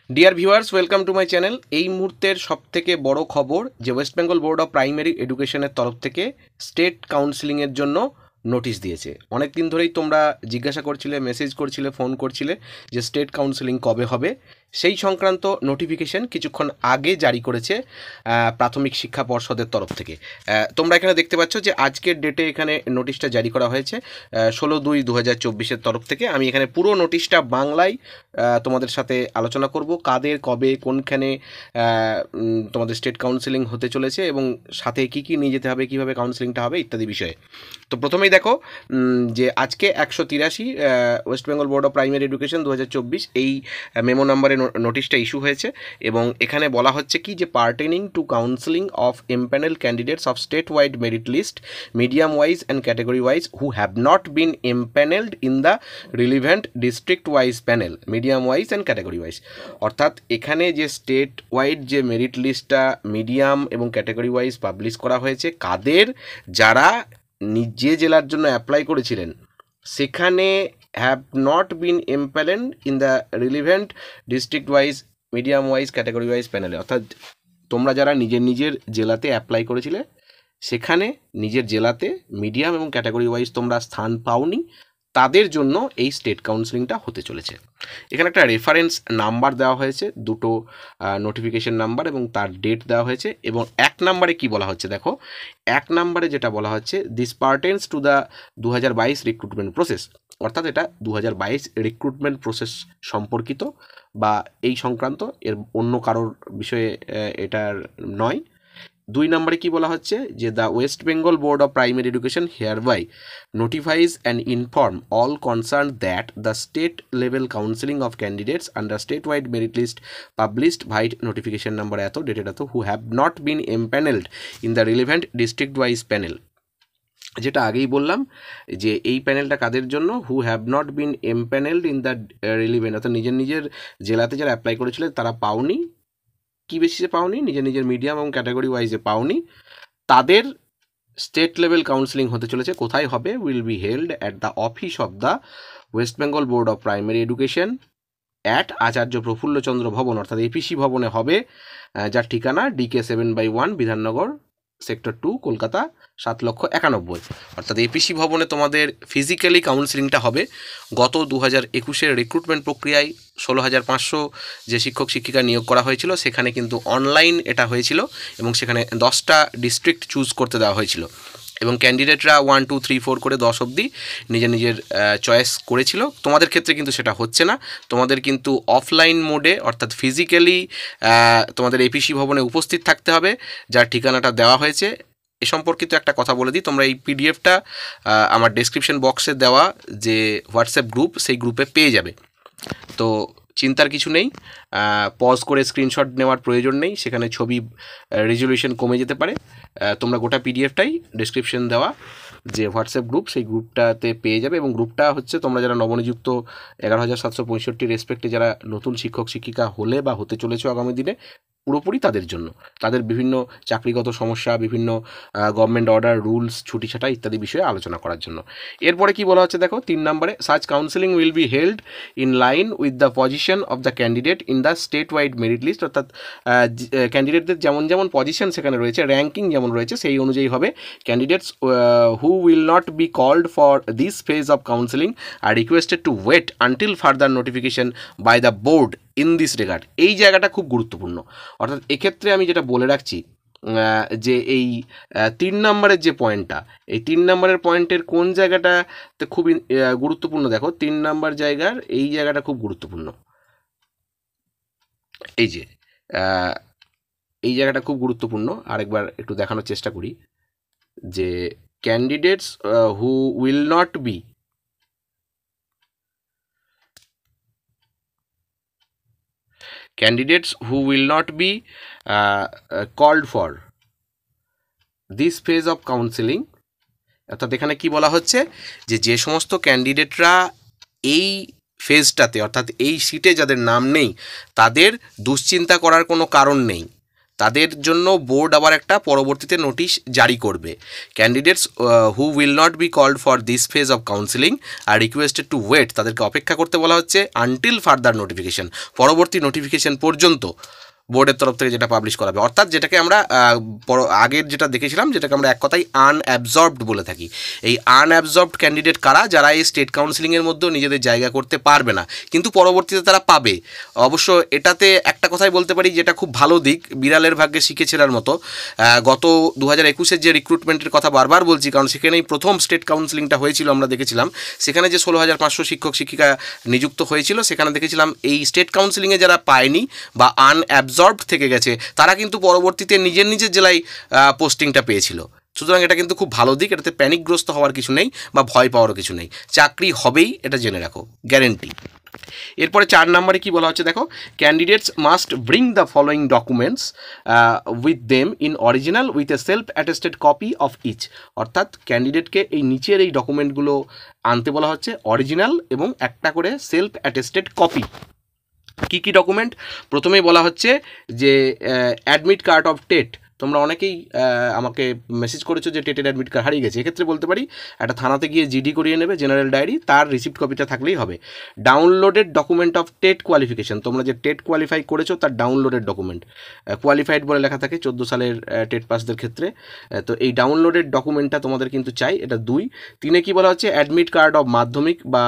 Dear viewers, welcome to my channel. এই মুহূর্তের সবথেকে বড় খবর যে West Bengal board of primary এডুকেশনের তরফ থেকে স্টেট কাউন্সিলিংয়ের জন্য নোটিশ দিয়েছে। অনেক দিন ধরেই তোমরা জিজ্ঞাসা করছিলে, মেসেজ করছিলে, ফোন করছিলে যে স্টেট কাউন্সিলিং কবে হবে। সেই সংক্রান্ত নোটিফিকেশন কিছুক্ষণ আগে জারি করেছে প্রাথমিক শিক্ষা পর্ষদের তরফ থেকে। তোমরা এখানে দেখতে পাচ্ছ যে আজকের ডেটে এখানে নোটিশটা জারি করা হয়েছে 16/2/2024 তরফ থেকে। আমি এখানে পুরো নোটিশটা বাংলায় তোমাদের সাথে আলোচনা করব, কাদের কবে কোনখানে তোমাদের স্টেট কাউন্সিলিং হতে চলেছে এবং সাথে কি কি নিয়ে যেতে হবে, কীভাবে কাউন্সিলিংটা হবে ইত্যাদি বিষয়ে। তো প্রথমেই দেখো যে আজকে 183 West Bengal board of primary education 2024 এই মেমো নাম্বারে নোটিশটা ইস্যু হয়েছে এবং এখানে বলা হচ্ছে কি যে pertaining to counselling of empanel candidates of state wide merit list medium wise and category wise who have not been empanelled in the relevant district wise panel medium wise and category wise. অর্থাৎ এখানে যে state wide যে merit লিস্টটা medium এবং category wise publish করা হয়েছে, কাদের যারা যে জেলার জন্য অ্যাপ্লাই করেছিলেন সেখানে have not been empanelled in the relevant district wise medium wise category wise প্যানেলে। অর্থাৎ তোমরা যারা নিজের জেলাতে অ্যাপ্লাই করেছিলে সেখানে নিজের জেলাতে মিডিয়াম এবং ক্যাটাগরি ওয়াইজ তোমরা স্থান পাওনি, তাদের জন্য এই স্টেট কাউন্সিলিংটা হতে চলেছে। এখানে একটা রেফারেন্স নাম্বার দেওয়া হয়েছে, দুটো নোটিফিকেশন নাম্বার এবং তার ডেট দেওয়া হয়েছে। এবং 1 নম্বরে কি বলা হচ্ছে দেখো, 1 নম্বরে যেটা বলা হচ্ছে, this pertains to the 2022 recruitment process. অর্থাৎ এটা 2022 রিক্রুটমেন্ট প্রসেস সম্পর্কিত বা এই সংক্রান্ত, এর অন্য কারোর বিষয়ে এটার নয়। 2 নম্বরে কি বলা হচ্ছে যে the West Bengal board of primary education hereby notifies and inform all concerned that the state level counseling of candidates under statewide merit list published by notification number eto dated eto who have not been empaneled in the relevant district wise panel। যেটা আগেই বললাম যে এই প্যানেলটা কাদের জন্য, হু have not been empanelled in the relevant, অর্থাৎ নিজের জেলাতে যারা অ্যাপ্লাই করেছিলেন তারা পাওনি, কি বেসিসে পাওনি, নিজের মিডিয়াম এবং ক্যাটাগরি ওয়াইজে পাওনি, তাদের স্টেট লেভেল কাউন্সিলিং হতে চলেছে। কোথায় হবে? Will be held at the office of the West Bengal board of primary education at Acharya Prafullachandra Bhavan, অর্থাৎ এপিসি ভবনে হবে, যার ঠিকানা DK 7/1 বিধাননগর সেক্টর 2 কলকাতা 7,91,000। অর্থাৎ এপিসি ভবনে তোমাদের ফিজিক্যালি কাউন্সিলিংটা হবে। গত 2021 রিক্রুটমেন্ট প্রক্রিয়ায় 16,500 যে শিক্ষক শিক্ষিকা নিয়োগ করা হয়েছিল সেখানে কিন্তু অনলাইন এটা হয়েছিল এবং সেখানে 10টা ডিস্ট্রিক্ট চুজ করতে দেওয়া হয়েছিল এবং ক্যান্ডিডেটরা 1 2 3 4 করে 10 অবধি নিজের চয়েস করেছিল। তোমাদের ক্ষেত্রে কিন্তু সেটা হচ্ছে না, তোমাদের কিন্তু অফলাইন মোডে অর্থাৎ ফিজিক্যালি তোমাদের এপিসি ভবনে উপস্থিত থাকতে হবে, যার ঠিকানাটা দেওয়া হয়েছে। এ সম্পর্কিত একটা কথা বলে দিই, তোমরা এই পিডিএফটা আমার ডেসক্রিপশন বক্সে দেওয়া যে হোয়াটসঅ্যাপ গ্রুপ, সেই গ্রুপে পেয়ে যাবে। তো চিন্তার কিছু নেই, পজ করে স্ক্রিনশট নেওয়ার প্রয়োজন নেই, সেখানে ছবি রেজলিউশন কমে যেতে পারে। তোমরা গোটা পিডিএফটাই ডেসক্রিপশন দেওয়া যে হোয়াটসঅ্যাপ গ্রুপ, সেই গ্রুপটাতে পেয়ে যাবে। এবং গ্রুপটা হচ্ছে তোমরা যারা নবনিযুক্ত 11,765 রেসপেক্টে যারা নতুন শিক্ষক শিক্ষিকা হলে বা হতে চলেছে আগামী দিনে, পুরোপুরি তাদের জন্য, তাদের বিভিন্ন চাকরিগত সমস্যা, বিভিন্ন গভর্নমেন্ট অর্ডার, রুলস, ছুটি ছাটা ইত্যাদি বিষয়ে আলোচনা করার জন্য। এরপরে কি বলা হচ্ছে দেখো 3 নম্বরে, such counselling will be held in line with the position of the candidate in the state wide merit list. অর্থাৎ ক্যান্ডিডেটদের যেমন পজিশন সেখানে রয়েছে, র্যাঙ্কিং যেমন রয়েছে, সেই অনুযায়ী হবে। Candidates who will not be called for this phase of counselling are requested to wait until further notification by the board in this regard. এই জায়গাটা খুব গুরুত্বপূর্ণ। অর্থাৎ এক্ষেত্রে আমি যেটা বলে রাখছি যে এই 3 নম্বরের যে পয়েন্টটা, এই 3 নম্বরের পয়েন্টের কোন জায়গাটাতে খুব গুরুত্বপূর্ণ দেখো, 3 নম্বর জায়গার এই জায়গাটা খুব গুরুত্বপূর্ণ। এই যে এই জায়গাটা খুব গুরুত্বপূর্ণ, আরেকবার একটু দেখানোর চেষ্টা করি যে candidates who will not be candidates who will not be called for this phase of counseling। অর্থাৎ এখানে কি বলা হচ্ছে যে সমস্ত ক্যান্ডিডেটরা এই ফেজটাতে অর্থাৎ এই সিটে যাদের নাম নেই তাদের দুশ্চিন্তা করার কোনো কারণ নেই, তাদের জন্য বোর্ড আবার একটা পরবর্তীতে নোটিশ জারি করবে। Candidates who will not be called for this phase of counselling are requested to wait, তাদেরকে অপেক্ষা করতে বলা হচ্ছে আনটিল ফার্দার নোটিফিকেশন, পরবর্তী নোটিফিকেশন পর্যন্ত বোর্ডের তরফ থেকে যেটা পাবলিশ করা হবে। অর্থাৎ যেটাকে আমরা আগের যেটা দেখেছিলাম, যেটাকে আমরা এক কথায় আনঅ্যাবজর্বড বলে থাকি। এই আনঅ্যাবজর্বড ক্যান্ডিডেট কারা? যারা এই স্টেট কাউন্সিলিংয়ের মধ্যেও নিজেদের জায়গা করতে পারবে না, কিন্তু পরবর্তীতে তারা পাবে। অবশ্য এটাতে একটা কথাই বলতে পারি, যেটা খুব ভালো দিক, বিড়ালের ভাগ্যে শিখে ছেড়ার মতো। গত 2021-এর যে রিক্রুটমেন্টের কথা বারবার বলছি, কারণ সেখানেই প্রথম স্টেট কাউন্সিলিংটা হয়েছিল, আমরা দেখেছিলাম সেখানে যে 16,500 শিক্ষক শিক্ষিকা নিযুক্ত হয়েছিল, সেখানে দেখেছিলাম এই স্টেট কাউন্সিলিংয়ে যারা পায়নি বা আনঅ্যাবজর্বড থেকে গেছে, তারা কিন্তু পরবর্তীতে নিজের নিজের জেলায় পোস্টিংটা পেয়েছিল। সুতরাং এটা কিন্তু খুব ভালো দিক, এটাতে প্যানিকগ্রস্ত হওয়ার কিছু নেই বা ভয় পাওয়ারও কিছু নেই, চাকরি হবেই, এটা জেনে রাখো, গ্যারেন্টি। এরপরে 4 নম্বরে কি বলা হচ্ছে দেখো, candidates must bring the following documents with them in original with a self attested copy of each. অর্থাৎ ক্যান্ডিডেটকে এই নিচের এই ডকুমেন্টগুলো আনতে বলা হচ্ছে, অরিজিনাল এবং একটা করে সেলফ অ্যাটেস্টেড কপি। কী কী ডকুমেন্ট? প্রথমেই বলা হচ্ছে যে অ্যাডমিট কার্ড অফ টেট। তোমরা অনেকেই আমাকে মেসেজ করেছো যে টেটের অ্যাডমিট কার্ড হারিয়ে গেছে। এক্ষেত্রে বলতে পারি একটা থানাতে গিয়ে জিডি করিয়ে নেবে, জেনারেল ডায়েরি, তার রিসিপ্ট কপিটা থাকলেই হবে। Downloaded document of TET qualification, তোমরা যে টেট কোয়ালিফাই করেছো তার ডাউনলোডেড ডকুমেন্ট, কোয়ালিফাইড বলে লেখা থাকে 14 সালের টেট পাসদের ক্ষেত্রে। তো এই ডাউনলোডেড ডকুমেন্টটা তোমাদের কিন্তু চাই, এটা 2। 3-এ কী বলা হচ্ছে, অ্যাডমিট কার্ড অফ মাধ্যমিক বা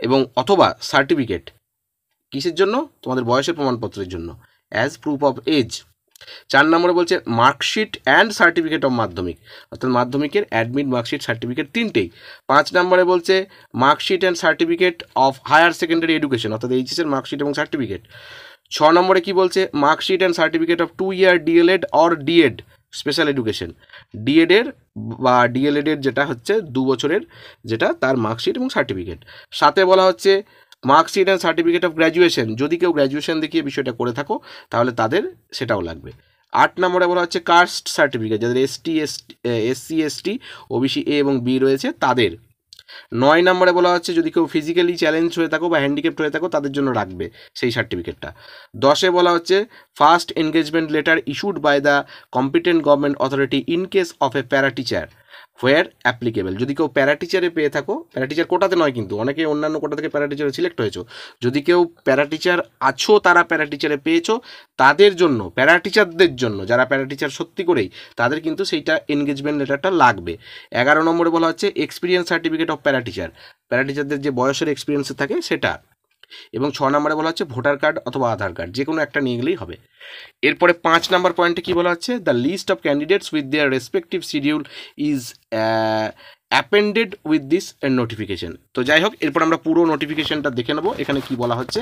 এবং অথবা সার্টিফিকেট। কিসের জন্য? তোমাদের বয়সের প্রমাণপত্রের জন্য, অ্যাজ প্রুফ অফ এজ। 4 নম্বরে বলছে মার্কশিট অ্যান্ড সার্টিফিকেট অফ মাধ্যমিক, অর্থাৎ মাধ্যমিকের অ্যাডমিট, মার্কশিট, সার্টিফিকেট 3টেই। 5 নম্বরে বলছে marksheet and certificate of higher secondary education, অর্থাৎ এইচএসের মার্কশিট এবং সার্টিফিকেট। 6 নম্বরে কি বলছে, marksheet and certificate of 2 year DElEd or DEd special education, ডিএডের বা ডিএলএডের যেটা হচ্ছে 2 বছরের, যেটা তার মার্কশিট এবং সার্টিফিকেট। 7-এ বলা হচ্ছে marksheet and certificate of graduation, যদি কেউ গ্র্যাজুয়েশন দেখিয়ে বিষয়টা করে থাকো তাহলে তাদের সেটাও লাগবে। 8 নম্বরে বলা হচ্ছে কাস্ট সার্টিফিকেট, যাদের এসসি এসটি ওবিসি এ এবং বি রয়েছে তাদের। 9 নম্বরে বলা হচ্ছে যদি কেউ ফিজিক্যালি চ্যালেঞ্জ হয়ে থাকো বা হ্যান্ডিক্যাপ্ট হয়ে থাকো তাদের জন্য রাখবে সেই সার্টিফিকেটটা। 10-এ বলা হচ্ছে first engagement letter issued by the competent government authority in case of a para teacher where applicable, যদি কেউ প্যারা টিচারে পেয়ে থাকো, প্যারা টিচার কোটাতে নয় কিন্তু, অনেকে অন্যান্য কোটা থেকে প্যারা টিচারে সিলেক্ট হয়েছো, যদি কেউ প্যারা টিচার আছো, তারা প্যারা টিচারে পেয়েছো, তাদের জন্য, প্যারা টিচারদের জন্য, যারা প্যারা টিচার সত্যি করেই, তাদের কিন্তু সেইটা এনগেজমেন্ট লেটারটা লাগবে। 11 নম্বরে বলা হচ্ছে experience certificate of para teacher, প্যারা টিচারদের যে বয়সের এক্সপিরিয়েন্স থাকে সেটা। এবং 6 নম্বরে বলা হচ্ছে ভোটার কার্ড অথবা আধার কার্ড, যে কোনো একটা নিয়ে গেলেই হবে। এরপরে 5 নম্বর পয়েন্টে কি বলা হচ্ছে, the list of candidates with their respective schedule is appended with this notification. তো যাই হোক, এরপর আমরা পুরো নোটিফিকেশনটা দেখে নেবো। এখানে কি বলা হচ্ছে,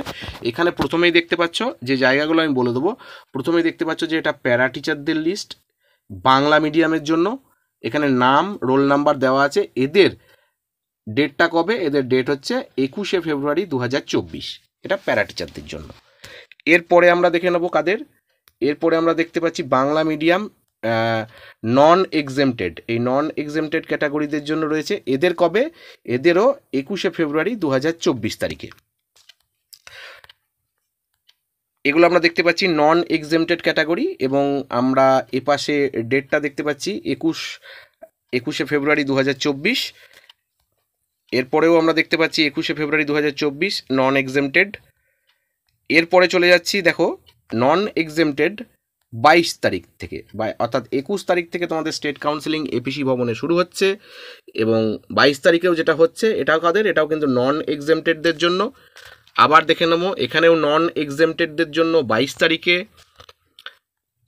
এখানে প্রথমেই দেখতে পাচ্ছ যে জায়গাগুলো আমি বলে দেবো। প্রথমেই দেখতে পাচ্ছ যে এটা প্যারা টিচারদের লিস্ট, বাংলা মিডিয়ামের জন্য। এখানে নাম, রোল নাম্বার দেওয়া আছে, এদের ডেটটা কবে, এদের ডেট হচ্ছে 21শে ফেব্রুয়ারি 2024, এটা প্যারা টিচারদের জন্য। এরপরে আমরা দেখে নেব কাদের, এরপরে আমরা দেখতে পাচ্ছি বাংলা মিডিয়াম নন এক্সেমটেড, এই নন এক্সেমটেড ক্যাটাগরিদের জন্য রয়েছে, এদের কবে, এদেরও 21শে ফেব্রুয়ারি 2024 তারিখে। এগুলো আমরা দেখতে পাচ্ছি নন এক্সেমটেড ক্যাটাগরি, এবং আমরা এপাশে ডেটটা দেখতে পাচ্ছি 21শে ফেব্রুয়ারি 2024। এরপরেও আমরা দেখতে পাচ্ছি 21শে ফেব্রুয়ারি 2024 নন এক্সেমটেড। এরপরে চলে যাচ্ছি, দেখো নন এক্সেমটেড 22 তারিখ থেকে, অর্থাৎ 21 তারিখ থেকে তোমাদের স্টেট কাউন্সিলিং এপিসি ভবনে শুরু হচ্ছে, এবং 22 তারিখেও যেটা হচ্ছে এটাও কাদের, এটাও কিন্তু নন এক্সেমটেডদের জন্য। আবার দেখে নেবো, এখানেও নন এক্সেমটেডদের জন্য 22 তারিখে,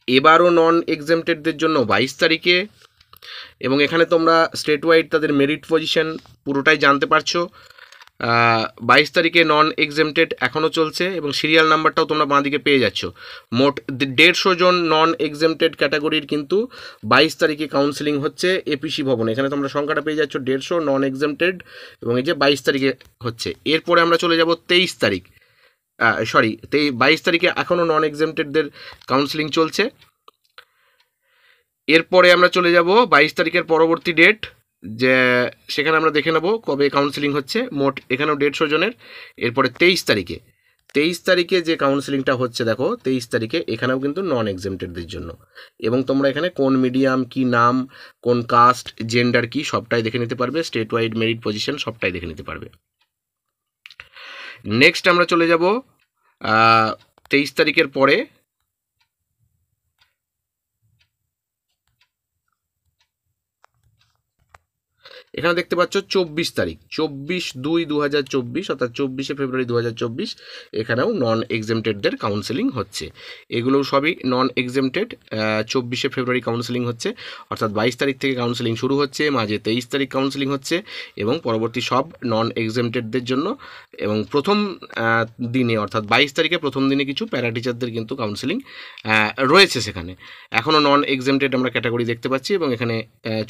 এবারও নন এক্সেমটেডদের জন্য 22 তারিখে, এবং এখানে তোমরা স্টেট ওয়াইড তাদের মেরিট পজিশন পুরোটাই জানতে পারছো। 22 তারিখে নন এক্সেমটেড এখনও চলছে, এবং সিরিয়াল নাম্বারটাও তোমরা বাঁ দিকে পেয়ে যাচ্ছ। মোট 150 জন নন এক্সেমটেড ক্যাটাগরির কিন্তু 22 তারিখে কাউন্সিলিং হচ্ছে এপিসি ভবনে। এখানে তোমরা সংখ্যাটা পেয়ে যাচ্ছ 150 নন এক্সেমটেড, এবং এই যে 22 তারিখে হচ্ছে। এরপরে আমরা চলে যাব 23 তারিখ, 22 তারিখে এখনও নন এক্সেমটেডদের কাউন্সিলিং চলছে। এরপরে আমরা চলে যাব 22 তারিখের পরবর্তী ডেট, যে সেখানে আমরা দেখে নেব কবে কাউন্সিলিং হচ্ছে। মোট এখানেও 150 জনের। এরপরে 23 23 তারিখে যে কাউন্সেলিংটা হচ্ছে দেখো 23 তারিখে এখানেও কিন্তু নন এক্সেমটেডদের জন্য, এবং তোমরা এখানে কোন মিডিয়াম, কি নাম, কোন কাস্ট, জেন্ডার কি সবটাই দেখে নিতে পারবে, স্টেট ওয়াইড মেরিট পজিশন সবটাই দেখে নিতে পারবে। নেক্সট আমরা চলে যাব 23 তারিখের পরে এখানে দেখতে পাচ্ছ 24 তারিখ, 24/2/2024 অর্থাৎ 24শে ফেব্রুয়ারি 2024 এখানেও নন এক্সেমটেডদের কাউন্সেলিং হচ্ছে। এগুলোও সবই নন এক্সেমটেড। 24শে ফেব্রুয়ারি কাউন্সেলিং হচ্ছে, অর্থাৎ 22 তারিখ থেকে কাউন্সেলিং শুরু হচ্ছে, মাঝে 23 তারিখ কাউন্সেলিং হচ্ছে, এবং পরবর্তী সব নন এক্সেমটেডদের জন্য। এবং প্রথম দিনে অর্থাৎ 22 তারিখে প্রথম দিনে কিছু প্যারা টিচারদের কিন্তু কাউন্সেলিং রয়েছে সেখানে। এখনও নন এক্সেমটেড আমরা ক্যাটাগরি দেখতে পাচ্ছি, এবং এখানে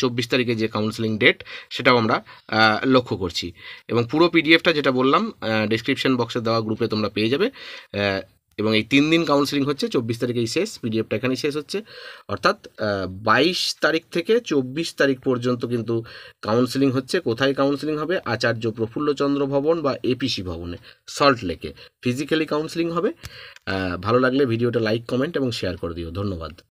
24 তারিখে যে কাউন্সেলিং ডেট সেটাও আমরা লক্ষ্য করছি। এবং পুরো পিডিএফটা যেটা বললাম ডেসক্রিপশন বক্সে দেওয়া গ্রুপে তোমরা পেয়ে যাবে। এবং এই 3 দিন কাউন্সেলিং হচ্ছে, 24 তারিখেই শেষ, পিডিএফটা এখানেই শেষ হচ্ছে। অর্থাৎ 22 তারিখ থেকে 24 তারিখ পর্যন্ত কিন্তু কাউন্সেলিং হচ্ছে। কোথায় কাউন্সেলিং হবে? আচার্য প্রফুল্লচন্দ্র ভবন বা এপিসি ভবনে, সল্ট লেকে ফিজিক্যালি কাউন্সেলিং হবে। ভালো লাগলে ভিডিওটা লাইক, কমেন্ট এবং শেয়ার করে দিও। ধন্যবাদ।